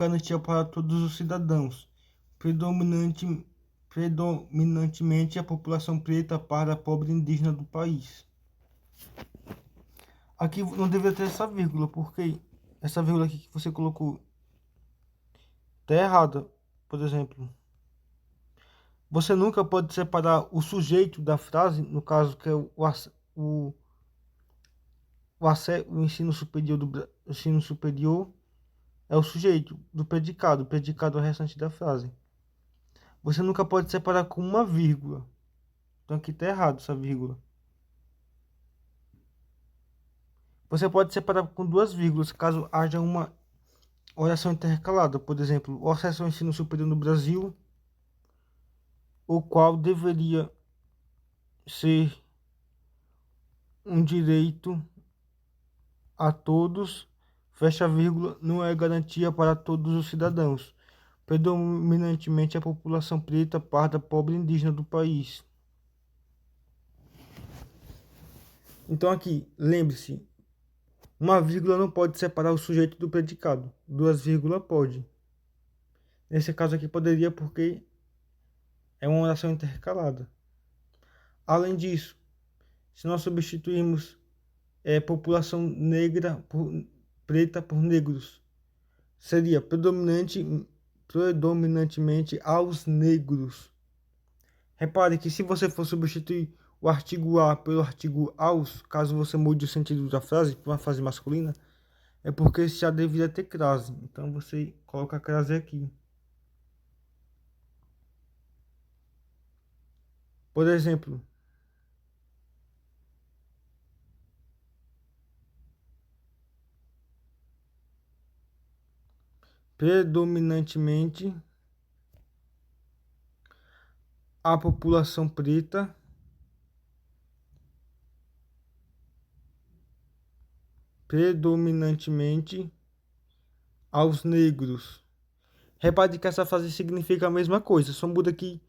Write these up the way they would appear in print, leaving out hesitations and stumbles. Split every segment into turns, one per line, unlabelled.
garantia para todos os cidadãos, predominantemente a população preta, parda, pobre e indígena do país. Aqui não deveria ter essa vírgula, porque essa vírgula aqui que você colocou está errada. Por exemplo, você nunca pode separar o sujeito da frase, no caso que é o ensino superior o ensino superior é o sujeito do predicado. O predicado é o restante da frase. Você nunca pode separar com uma vírgula. Então aqui está errado essa vírgula. Você pode separar com duas vírgulas, caso haja uma oração intercalada. Por exemplo, o acesso ao ensino superior no Brasil, o qual deveria ser um direito a todos, fecha vírgula, não é garantia para todos os cidadãos, predominantemente a população preta, parda, pobre e indígena do país. Então aqui, lembre-se, uma vírgula não pode separar o sujeito do predicado, duas vírgulas pode. Nesse caso aqui poderia porque é uma oração intercalada. Além disso, se nós substituirmos população negra preta por negros, seria predominantemente aos negros. Repare que se você for substituir o artigo a pelo artigo aos, caso você mude o sentido da frase para uma frase masculina, é porque já deveria ter crase. Então você coloca a crase aqui. Por exemplo, predominantemente a população preta, predominantemente aos negros. Repare que essa frase significa a mesma coisa, só muda que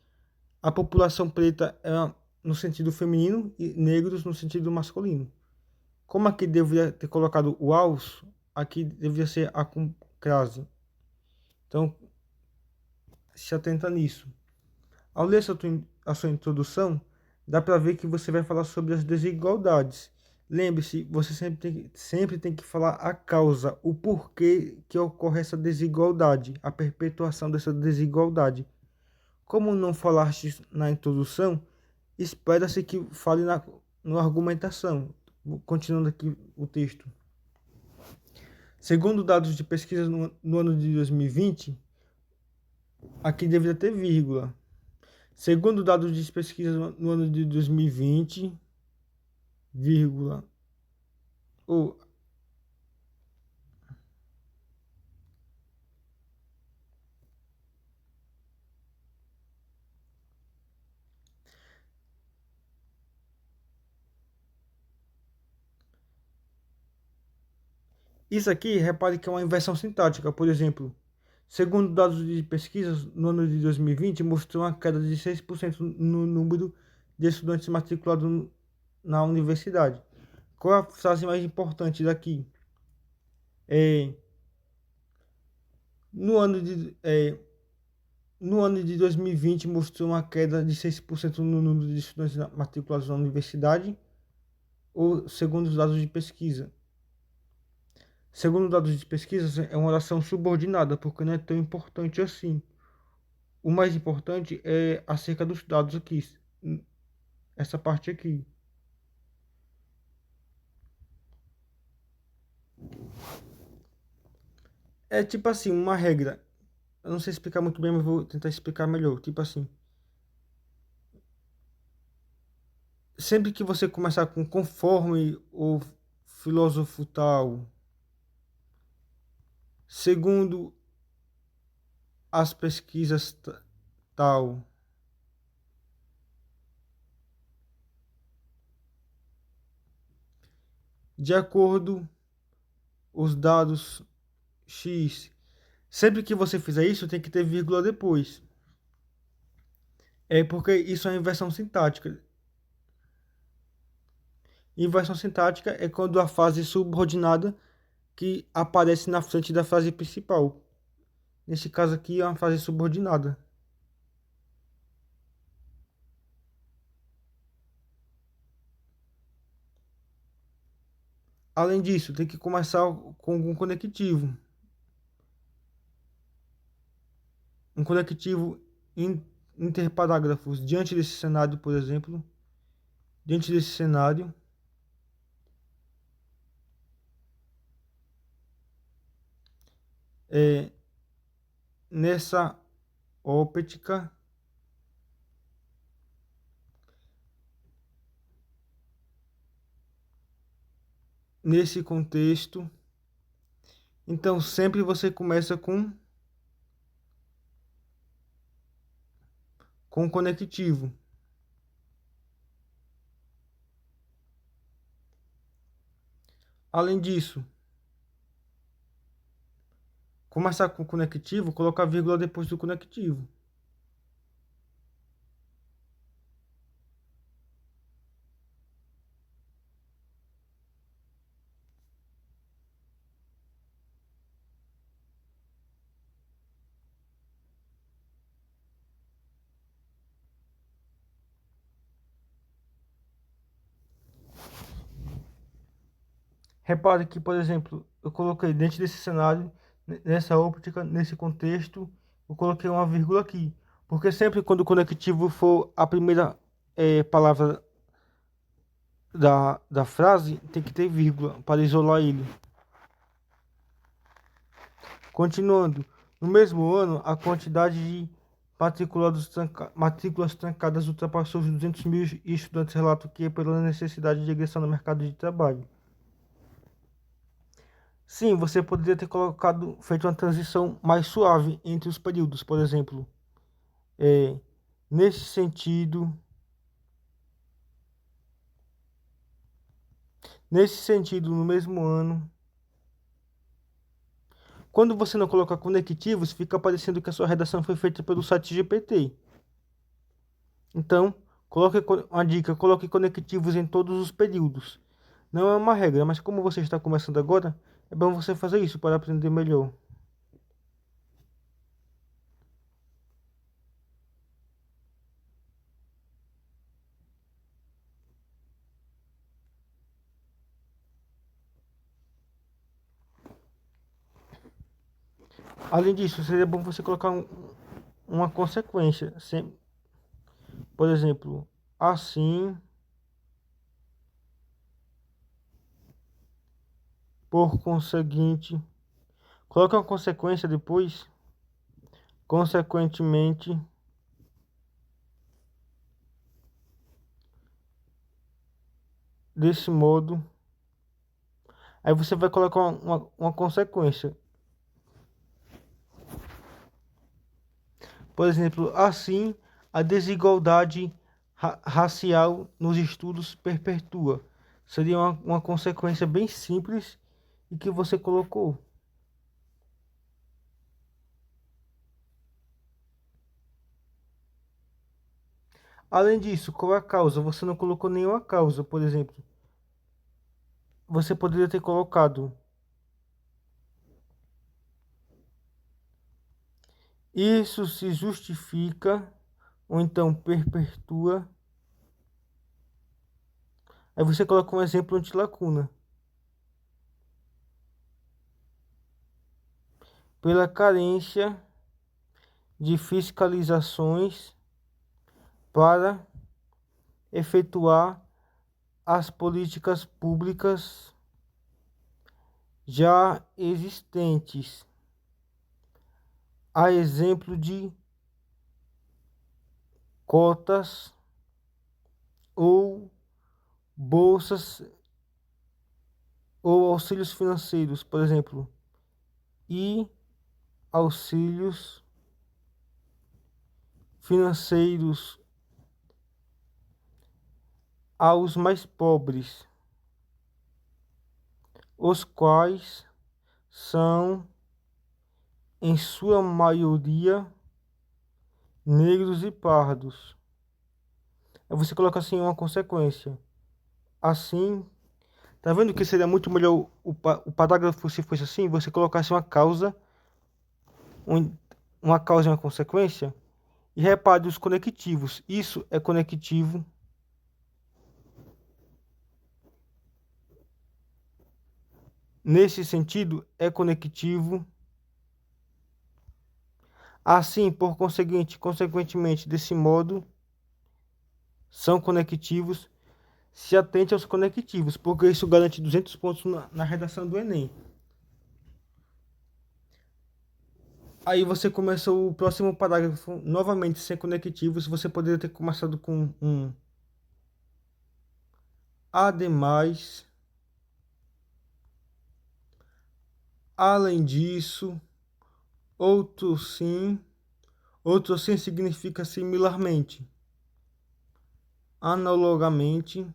a população preta é no sentido feminino e negros no sentido masculino. Como aqui deveria ter colocado o aos, aqui deveria ser a com crase. Então, se atenta nisso. Ao ler a sua introdução, dá para ver que você vai falar sobre as desigualdades. Lembre-se, você sempre tem que falar a causa, o porquê que ocorre essa desigualdade, a perpetuação dessa desigualdade. Como não falaste na introdução, espera-se que fale na argumentação. Continuando aqui o texto. Segundo dados de pesquisa no ano de 2020, aqui deveria ter vírgula. Segundo dados de pesquisa no ano de 2020, vírgula, ou isso aqui, repare que é uma inversão sintática. Por exemplo, segundo dados de pesquisas no ano de 2020, mostrou uma queda de 6% no número de estudantes matriculados na universidade. Qual a frase mais importante daqui? No ano de 2020, mostrou uma queda de 6% no número de estudantes matriculados na universidade, ou segundo os dados de pesquisa. Segundo dados de pesquisa, é uma oração subordinada, porque não é tão importante assim. O mais importante é acerca dos dados aqui, essa parte aqui. É tipo assim, uma regra. Eu não sei explicar muito bem, mas vou tentar explicar melhor. Tipo assim, sempre que você começar com conforme o filósofo tal, segundo as pesquisas tal, de acordo os dados X, sempre que você fizer isso, tem que ter vírgula depois. É porque isso é inversão sintática. Inversão sintática é quando a frase subordinada que aparece na frente da frase principal. Neste caso aqui é uma frase subordinada. Além disso, tem que começar com um conectivo. Um conectivo interparágrafos. Diante desse cenário, por exemplo, diante desse cenário, nessa óptica, nesse contexto, então sempre você começa com conectivo. Além disso, começar com conectivo, colocar vírgula depois do conectivo. Repare que, por exemplo, eu coloquei dentro desse cenário, nessa óptica, nesse contexto, eu coloquei uma vírgula aqui. Porque sempre quando o conectivo for a primeira palavra da frase, tem que ter vírgula para isolar ele. Continuando, no mesmo ano, a quantidade de matrículas trancadas ultrapassou os 200 mil e estudantes relatam que é pela necessidade de ingressar no mercado de trabalho. Sim, você poderia ter feito uma transição mais suave entre os períodos, por exemplo. Nesse sentido, no mesmo ano. Quando você não coloca conectivos, fica parecendo que a sua redação foi feita pelo site GPT. Então, coloque uma dica, coloque conectivos em todos os períodos. Não é uma regra, mas como você está começando agora, é bom você fazer isso para aprender melhor. Além disso, seria bom você colocar uma consequência. Por exemplo, assim, por conseguinte, coloca uma consequência depois, consequentemente, desse modo. Aí você vai colocar uma consequência. Por exemplo, assim, a desigualdade racial nos estudos perpetua. Seria uma consequência bem simples e que você colocou. Além disso, qual é a causa? Você não colocou nenhuma causa, por exemplo. Você poderia ter colocado: isso se justifica, ou então perpetua. Aí você coloca um exemplo anti-lacuna. Pela carência de fiscalizações para efetuar as políticas públicas já existentes, a exemplo de cotas ou bolsas ou auxílios financeiros, por exemplo, e auxílios financeiros aos mais pobres, os quais são, em sua maioria, negros e pardos. Aí você coloca assim uma consequência. Assim, tá vendo que seria muito melhor o parágrafo se fosse assim? Você colocasse uma causa um- uma causa e uma consequência. E repare os conectivos. Isso é conectivo. Nesse sentido, é conectivo. Assim, por conseguinte, consequentemente, desse modo, são conectivos. Se atente aos conectivos, porque isso garante 200 pontos na redação do Enem. Aí você começa o próximo parágrafo novamente sem conectivos. Você poderia ter começado com um ademais, além disso, outro sim. Outro sim significa similarmente, analogamente.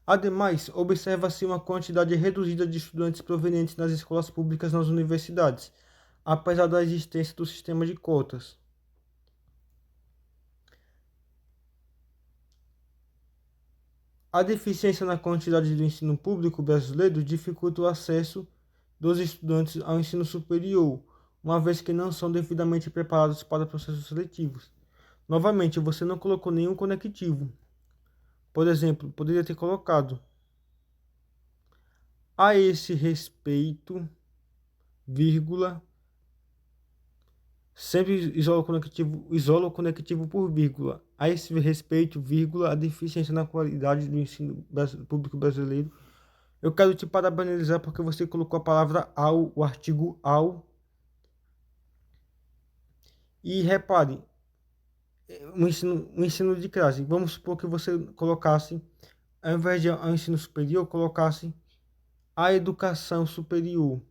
Ademais, observa-se uma quantidade reduzida de estudantes provenientes das escolas públicas nas universidades, apesar da existência do sistema de cotas. A deficiência na quantidade do ensino público brasileiro dificulta o acesso dos estudantes ao ensino superior, uma vez que não são devidamente preparados para processos seletivos. Novamente, você não colocou nenhum conectivo. Por exemplo, poderia ter colocado: a esse respeito, vírgula, sempre isola o conectivo por vírgula. A esse respeito, vírgula, a deficiência na qualidade do ensino público brasileiro. Eu quero te parabenizar porque você colocou a palavra ao, o artigo ao. E repare, o ensino de classe. Vamos supor que você colocasse, ao invés de ao ensino superior, colocasse a educação superior.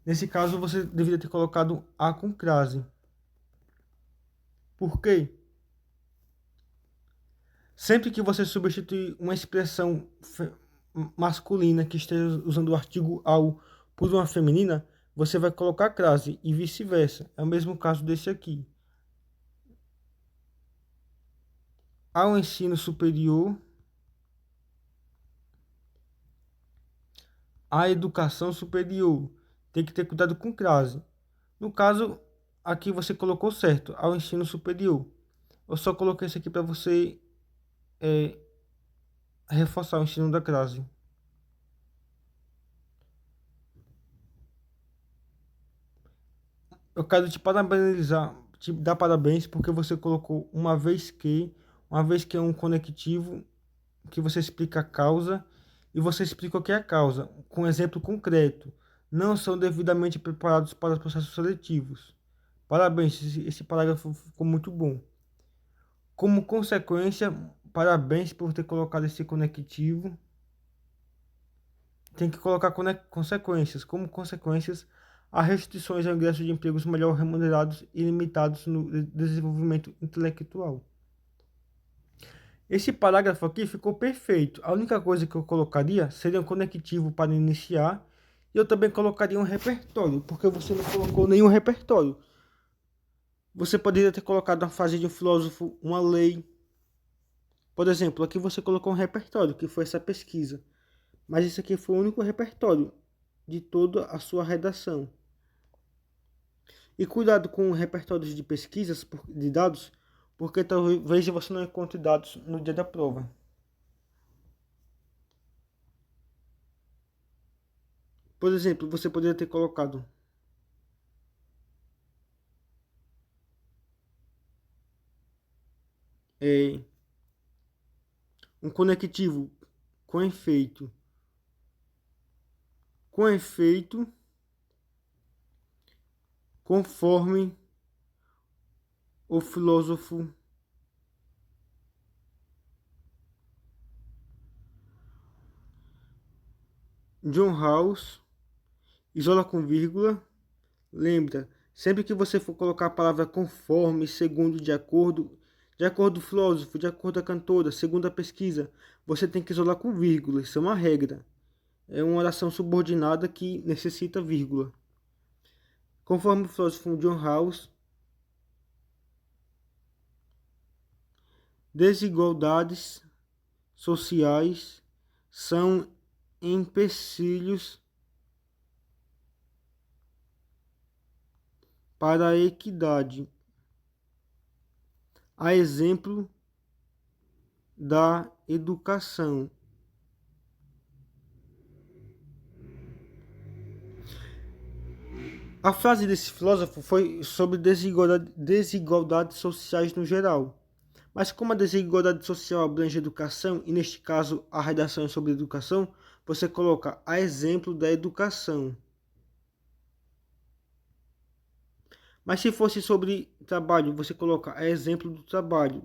Nesse caso, você deveria ter colocado a com crase. Por quê? Sempre que você substituir uma expressão masculina que esteja usando o artigo ao por uma feminina, você vai colocar crase e vice-versa. É o mesmo caso desse aqui. Ao ensino superior, à educação superior. Tem que ter cuidado com crase. No caso, aqui você colocou certo, ao ensino superior. Eu só coloquei isso aqui para você reforçar o ensino da crase. Eu quero te parabenizar, te dar parabéns porque você colocou uma vez que é um conectivo, que você explica a causa e você explica o que é a causa, com exemplo concreto. Não são devidamente preparados para os processos seletivos. Parabéns, esse parágrafo ficou muito bom. Como consequência, parabéns por ter colocado esse conectivo. Tem que colocar consequências. Como consequências, há restrições ao ingresso de empregos melhor remunerados e limitados no desenvolvimento intelectual. Esse parágrafo aqui ficou perfeito. A única coisa que eu colocaria seria um conectivo para iniciar. E eu também colocaria um repertório, porque você não colocou nenhum repertório. Você poderia ter colocado na frase de um filósofo uma lei. Por exemplo, aqui você colocou um repertório, que foi essa pesquisa. Mas esse aqui foi o único repertório de toda a sua redação. E cuidado com repertórios de pesquisas de dados, porque talvez você não encontre dados no dia da prova. Por exemplo, você poderia ter colocado um conectivo com efeito, conforme o filósofo John Rawls, isola com vírgula. Lembra, sempre que você for colocar a palavra conforme, segundo, de acordo do filósofo, de acordo com a cantora, segundo a pesquisa, você tem que isolar com vírgula. Isso é uma regra. É uma oração subordinada que necessita vírgula. Conforme o filósofo John Rawls, desigualdades sociais são empecilhos para a equidade, a exemplo da educação. A frase desse filósofo foi sobre desigualdades sociais no geral. Mas como a desigualdade social abrange a educação, e neste caso a redação é sobre educação, você coloca a exemplo da educação. Mas se fosse sobre trabalho, você coloca a exemplo do trabalho.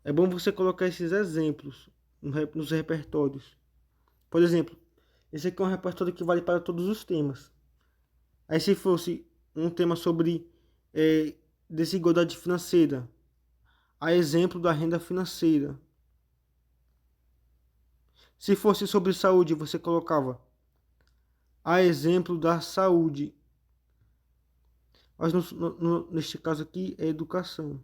É bom você colocar esses exemplos nos repertórios. Por exemplo, esse aqui é um repertório que vale para todos os temas. Aí se fosse um tema sobre desigualdade financeira, a exemplo da renda financeira. Se fosse sobre saúde, você colocava a exemplo da saúde. Mas neste caso aqui é educação.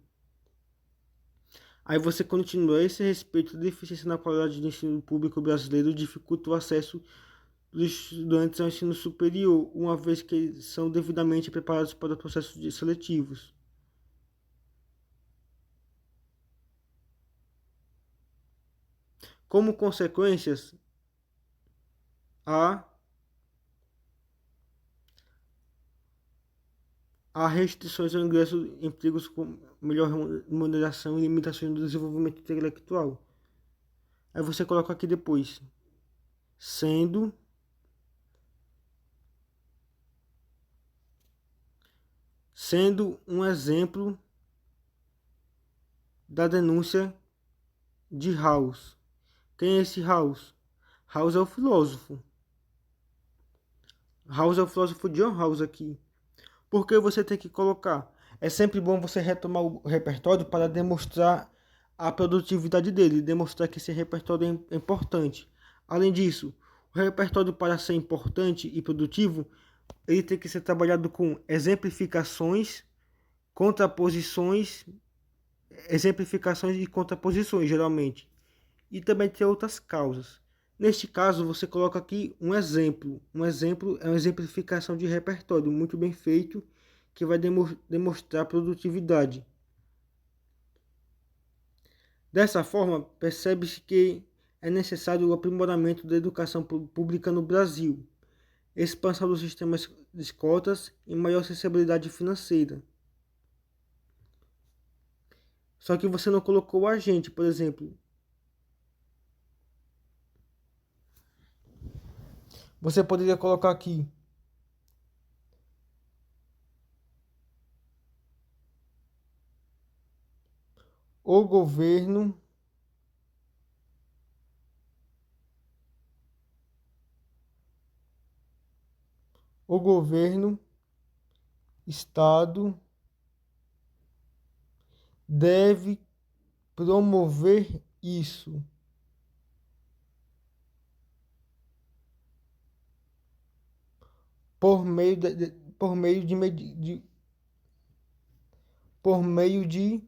Aí você continua. Esse respeito à deficiência na qualidade do ensino público brasileiro dificulta o acesso dos estudantes ao ensino superior, uma vez que são devidamente preparados para processos seletivos. Como consequências, há restrições ao ingresso em empregos com melhor remuneração e limitações do desenvolvimento intelectual. Aí você coloca aqui depois, sendo um exemplo da denúncia de Rawls. Quem é esse Rawls? Rawls é o filósofo. Rawls é o filósofo John Rawls aqui. Por que você tem que colocar? É sempre bom você retomar o repertório para demonstrar a produtividade dele, demonstrar que esse repertório é importante. Além disso, o repertório, para ser importante e produtivo, ele tem que ser trabalhado com exemplificações, contraposições, e contraposições, geralmente. E também tem outras causas. Neste caso, você coloca aqui um exemplo. Um exemplo é uma exemplificação de repertório muito bem feito, que vai demonstrar produtividade. Dessa forma, percebe-se que é necessário o aprimoramento da educação pública no Brasil, expansão dos sistemas de cotas e maior acessibilidade financeira. Só que você não colocou o agente, por exemplo. Você poderia colocar aqui o governo Estado deve promover isso por meio por meio por meio de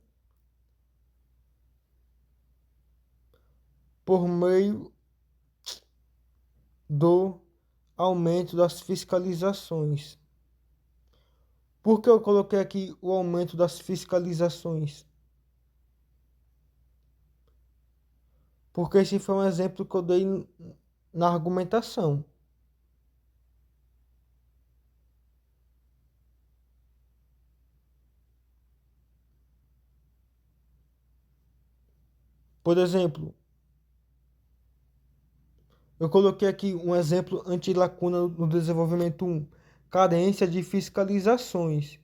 por meio do aumento das fiscalizações. Por que eu coloquei aqui o aumento das fiscalizações? Porque esse foi um exemplo que eu dei na argumentação. Por exemplo, eu coloquei aqui um exemplo anti-lacuna no desenvolvimento 1, carência de fiscalizações.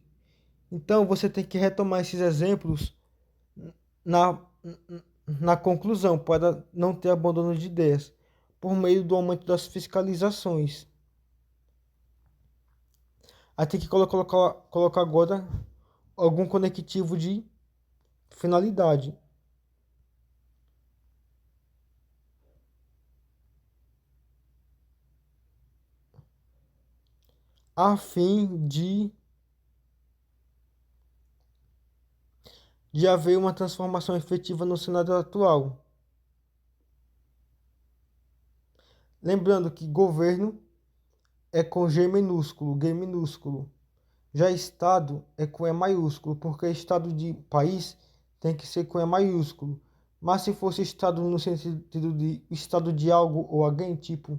Então, você tem que retomar esses exemplos na, na conclusão, para não ter abandono de ideias, por meio do aumento das fiscalizações. Aí tem que colocar agora algum conectivo de finalidade. a fim de haver uma transformação efetiva no cenário atual. Lembrando que governo é com G minúsculo, G minúsculo. Já Estado é com E maiúsculo, porque Estado de país tem que ser com E maiúsculo. Mas se fosse Estado no sentido de Estado de algo ou alguém, tipo,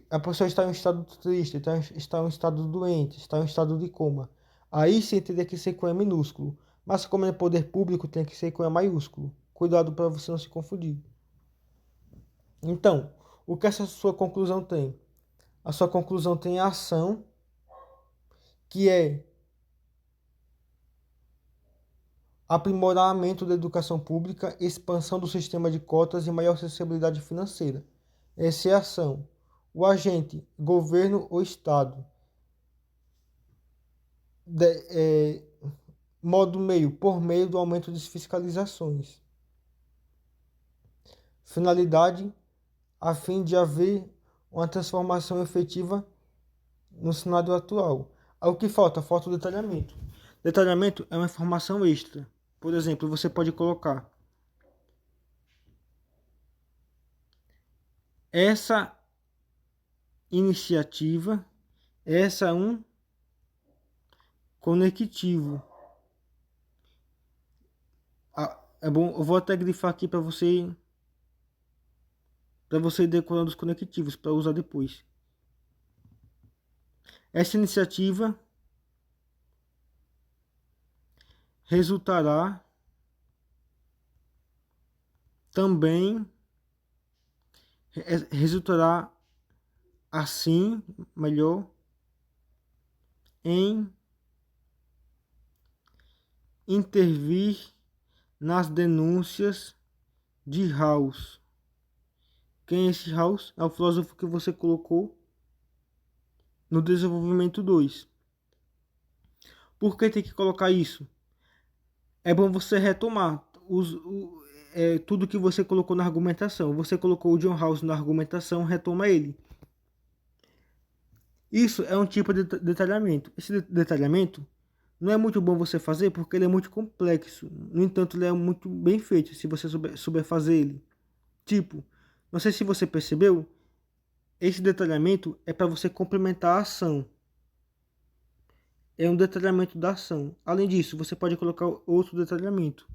a pessoa está em um estado triste, está em um estado doente, está em um estado de coma. Aí sim teria que ser com E minúsculo. Mas como é poder público, tem que ser com E maiúsculo. Cuidado para você não se confundir. Então, o que essa sua conclusão tem? A sua conclusão tem a ação, que é aprimoramento da educação pública, expansão do sistema de cotas e maior acessibilidade financeira. Essa é a ação. O agente, governo ou Estado. É, modo meio, por meio do aumento das fiscalizações. Finalidade, a fim de haver uma transformação efetiva no cenário atual. O que falta? Falta o detalhamento. Detalhamento é uma informação extra. Por exemplo, você pode colocar essa iniciativa, essa é um conectivo. É bom, eu vou até grifar aqui para você ir decorando os conectivos para usar depois. Essa iniciativa resultará também resultará assim, melhor, em intervir nas denúncias de Rawls. Quem é esse Rawls? É o filósofo que você colocou no desenvolvimento 2. Por que tem que colocar isso? É bom você retomar tudo que você colocou na argumentação. Você colocou o John Rawls na argumentação, retoma ele. Isso é um tipo de detalhamento. Esse detalhamento não é muito bom você fazer porque ele é muito complexo. No entanto, ele é muito bem feito se você souber fazer ele. Tipo, não sei se você percebeu, esse detalhamento é para você complementar a ação. É um detalhamento da ação. Além disso, você pode colocar outro detalhamento.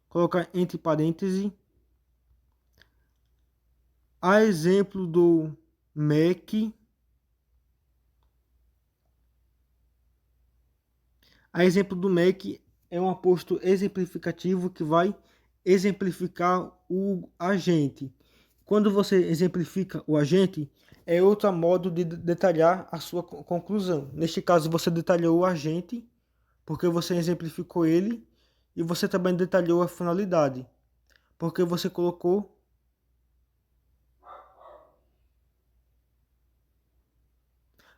Colocar entre parênteses, a exemplo do MEC, a exemplo do MEC é um aposto exemplificativo que vai exemplificar o agente. Quando você exemplifica o agente, é outro modo de detalhar a sua conclusão. Neste caso, você detalhou o agente, porque você exemplificou ele, e você também detalhou a finalidade, porque você colocou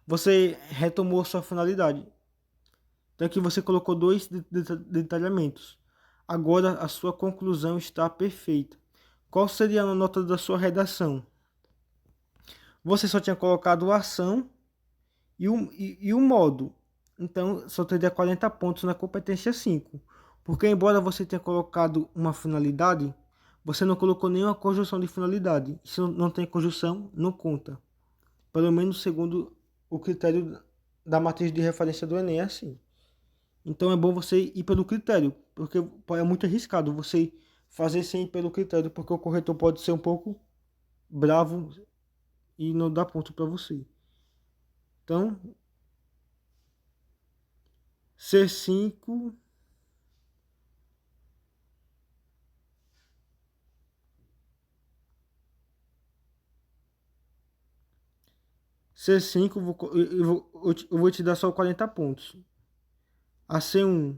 você retomou sua finalidade. Então aqui você colocou dois detalhamentos. Agora a sua conclusão está perfeita. Qual seria a nota da sua redação? Você só tinha colocado a ação e o modo. Então só teria 40 pontos na competência 5. Porque embora você tenha colocado uma finalidade, você não colocou nenhuma conjunção de finalidade. Se não tem conjunção, não conta. Pelo menos segundo o critério da matriz de referência do Enem é assim. Então é bom você ir pelo critério, porque é muito arriscado você fazer sem ir pelo critério, porque o corretor pode ser um pouco bravo e não dar ponto para você. Então, C5 C5 eu vou te dar só 40 pontos. A C1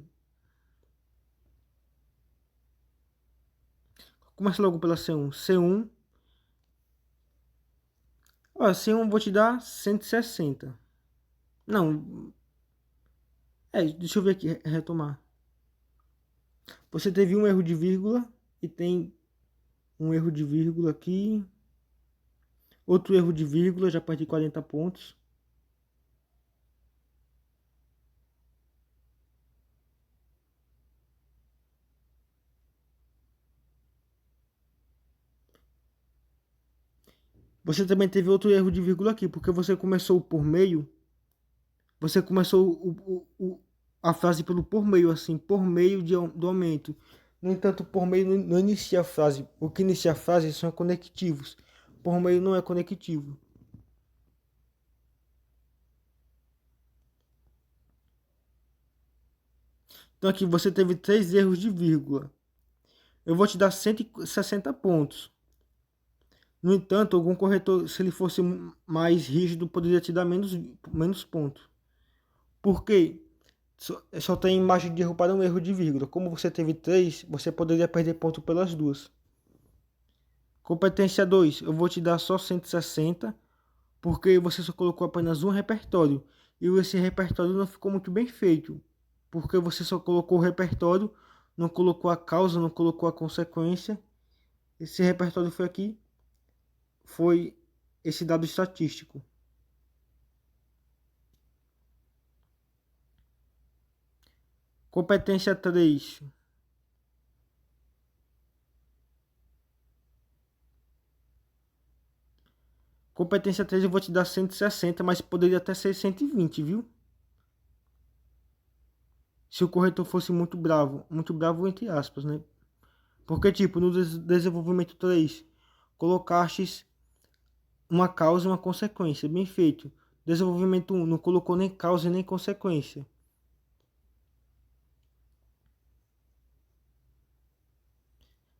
começa logo pela C1. C1 ó, C1 eu vou te dar 160. Não, deixa eu ver aqui, retomar. Você teve um erro de vírgula e tem um erro de vírgula aqui. Outro erro de vírgula, já perdi 40 pontos. Você também teve outro erro de vírgula aqui, porque você começou por meio, você começou a frase pelo por meio, assim, por meio do aumento. No entanto, por meio não inicia a frase. O que inicia a frase são conectivos. Por meio não é conectivo. Então aqui você teve 3 erros de vírgula. Eu vou te dar 160 pontos. No entanto, algum corretor, se ele fosse mais rígido, poderia te dar menos pontos. Por quê? Só tem margem de erro para um erro de vírgula. Como você teve 3, você poderia perder ponto pelas duas. Competência 2, eu vou te dar só 160, porque você só colocou apenas um repertório. E esse repertório não ficou muito bem feito, porque você só colocou o repertório, não colocou a causa, não colocou a consequência. Esse repertório foi aqui, foi esse dado estatístico. Competência 3. Competência 3 eu vou te dar 160, mas poderia até ser 120, viu? Se o corretor fosse muito bravo entre aspas, né? Porque, tipo, no desenvolvimento 3, colocaste uma causa e uma consequência, bem feito. Desenvolvimento 1 não colocou nem causa nem consequência.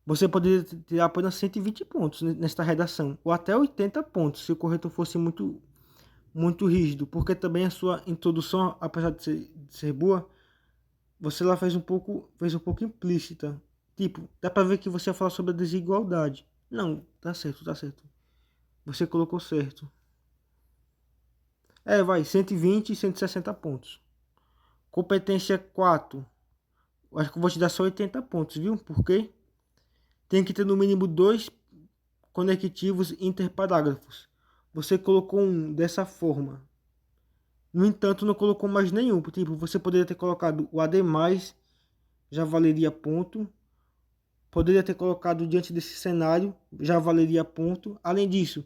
Você poderia tirar apenas 120 pontos nesta redação, ou até 80 pontos, se o corretor fosse muito rígido, porque também a sua introdução, apesar de ser boa, você lá fez um pouco implícita. Tipo, dá pra ver que você ia falar sobre a desigualdade. Não, tá certo, tá certo. Você colocou certo. Vai, 120 e 160 pontos. Competência 4. Acho que eu vou te dar só 80 pontos, viu? Por quê? Tem que ter no mínimo 2 conectivos interparágrafos. Você colocou um dessa forma. No entanto, não colocou mais nenhum. Tipo, você poderia ter colocado o ademais, já valeria ponto. Poderia ter colocado diante desse cenário, já valeria ponto. Além disso,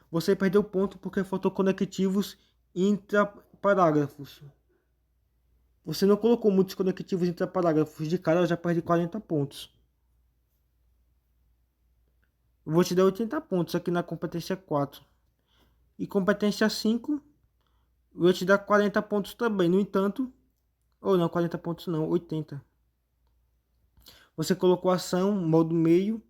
você perdeu ponto porque faltou conectivos intraparágrafos. Você não colocou muitos conectivos intraparágrafos de cara, eu já perdi 40 pontos. Eu vou te dar 80 pontos aqui na competência 4. E competência 5, eu vou te dar 40 pontos também. No entanto, ou não, 40 pontos não, 80. Você colocou ação, modo meio,